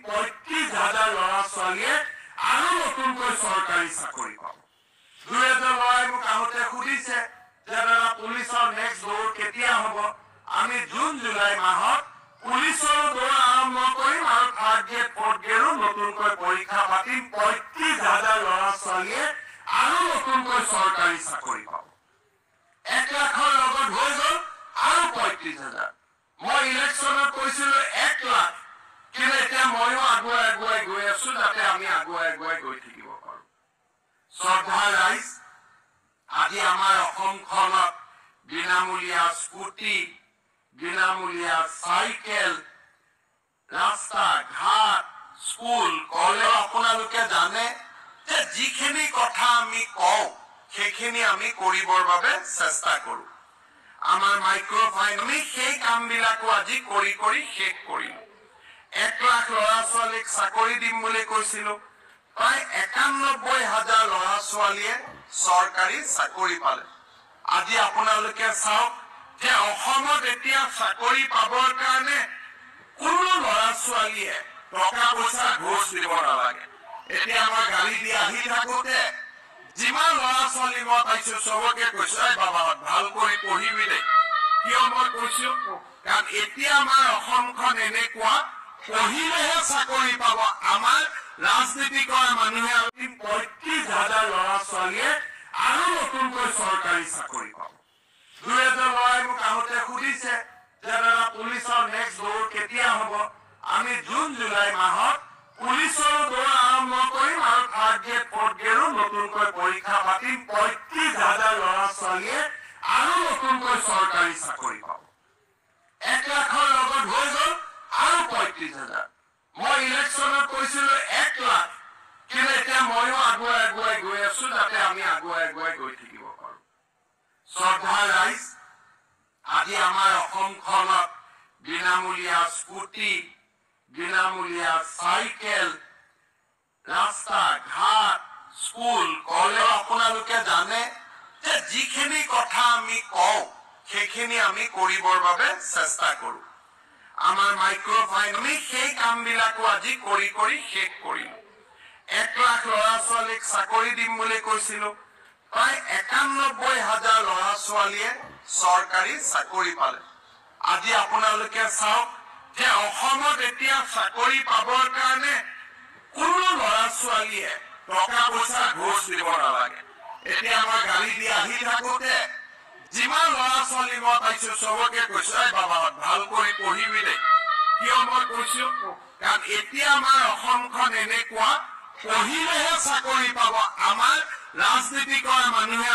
৩৫,০০০ ল'ৰা ছোৱালীয়ে আৰু নতুনকৈ চৰকাৰী চাকৰি পাব। দুই এজন ল'ৰাই মোক আহোঁতে সুধিছে যে দাদা পুলিচৰ নেক্সট দৌৰ কেতিয়া হ'ব? আমি জুন জুলাই মাহত পুলিচৰো দৌৰ আৰম্ভ কৰিম আৰু থাৰ্ড গ্ৰেড ফৰ্থ গ্ৰেডৰো নতুনকৈ পৰীক্ষা পাতিম। ৩৫,০০০ ল'ৰা ছোৱালীয়ে আৰু নতুনকৈ চৰকাৰী চাকৰি পাব। ১ লাখৰ লগত হৈ গ'ল আৰু ৩৫,০০০। মই ইলেকশ্যনত কৈছিলো ১ লাখ, কিন্তু এতিয়া ময়ো আগুৱাই গৈ আছো যাতে আমি আগুৱাই গৈ থাকিব পাৰো। শ্ৰদ্ধাৰ ৰাইজ, আজি আমাৰ অসমখনত বিনামূলীয়া স্কুটি, বিনামূলীয়া চাইকেল, ৰাস্তা ঘাট, স্কুল কলেজ, আপোনালোকে জানে যে যিখিনি কথা আমি কওঁ সেইখিনি আমি কৰিবৰ বাবে চেষ্টা কৰো। আমাৰ মাইক্ৰ' ফাইন আমি সেই কামবিলাকো আজি কৰি শেষ কৰিলো। ১ লাখ ল'ৰা ছোৱালীক চাকৰি দিম বুলি কৈছিলো, প্ৰায় ৯১,০০০ ল'ৰা ছোৱালীয়ে চৰকাৰী চাকৰি পালে। আজি আপোনালোকে চাওক যে অসমত এতিয়া চাকৰি পাবৰ কাৰণে কোনো ল'ৰা ছোৱালীয়ে টকা পইচা ঘোষ দিব নালাগে। এতিয়া আমাৰ গাড়ী দি আহি থাকোতে যিমান ল'ৰা ছোৱালী মই পাইছো চবকে কৈছো, এই বাবা ভাল কৰি পঢ়িবি দেই। কিয় মই কৈছো? কাৰণ এতিয়া আমাৰ অসমখন এনেকুৱা, পঢ়িলেহে চাকৰি পাব। আমাৰ ৰাজনীতি কৰা মানুহে ৩৫,০০০ ল'ৰা ছোৱালীয়ে আৰু নতুনকৈ চৰকাৰী চাকৰি পাব। দুই এজন ল'ৰাই মোক আহোঁতে সুধিছে যে দাদা পুলিচৰ নেক্সট দৌৰ কেতিয়া হ'ব? আমি জুন জুলাই মাহত পুলিচৰো দৌৰ আৰম্ভ কৰিম আৰু থাৰ্ড গ্ৰেড ফৰ্থ গ্ৰেডৰো নতুনকৈ পৰীক্ষা পাতিম। ৩৫,০০০ ল'ৰা ছোৱালীয়ে আৰু নতুনকৈ চৰকাৰী চাকৰি পাব। ১ লাখৰ লগত হৈ গ'ল আৰু ৩৫,০০০। মই ইলেকশ্যনত কৈছিলো ১ লাখ, কিন্তু এতিয়া ময়ো আগুৱাই গৈ আছো যাতে আমি আগুৱাই গৈ থাকিব পাৰো। শ্ৰদ্ধাৰ ৰাইজ, আজি আমাৰ অসমখনত বিনামূলীয়া স্কুটি, বিনামূলীয়া চাইকেল, ৰাস্তা ঘাট, স্কুল কলেজ, আপোনালোকে জানে যে যিখিনি কথা আমি কওঁ সেইখিনি আমি কৰিবৰ বাবে চেষ্টা কৰো। আমাৰ মাইক্ৰ' ফাইন আমি সেই কামবিলাকো আজি কৰি শেষ কৰিলো। ১ লাখ ল'ৰা ছোৱালীক চাকৰি দিম বুলি কৈছিলো, প্ৰায় ৯১,০০০ ল'ৰা ছোৱালীয়ে চৰকাৰী চাকৰি পালে। আজি আপোনালোকে চাওক যে অসমত এতিয়া চাকৰি পাবৰ কাৰণে কোনো ল'ৰা ছোৱালীয়ে টকা পইচা ঘোষ দিব নালাগে। এতিয়া আমাৰ গাড়ী দি আহি থাকোতে যিমান ল'ৰা ছোৱালী মই পাইছো চবকে কৈছো, এই বাবা ভাল কৰি পঢ়িবি দেই। কিয় মই কৈছো? কাৰণ এতিয়া আমাৰ অসমখন এনেকুৱা, পঢ়িলেহে চাকৰি পাব। আমাৰ ৰাজনীতি কৰা মানুহে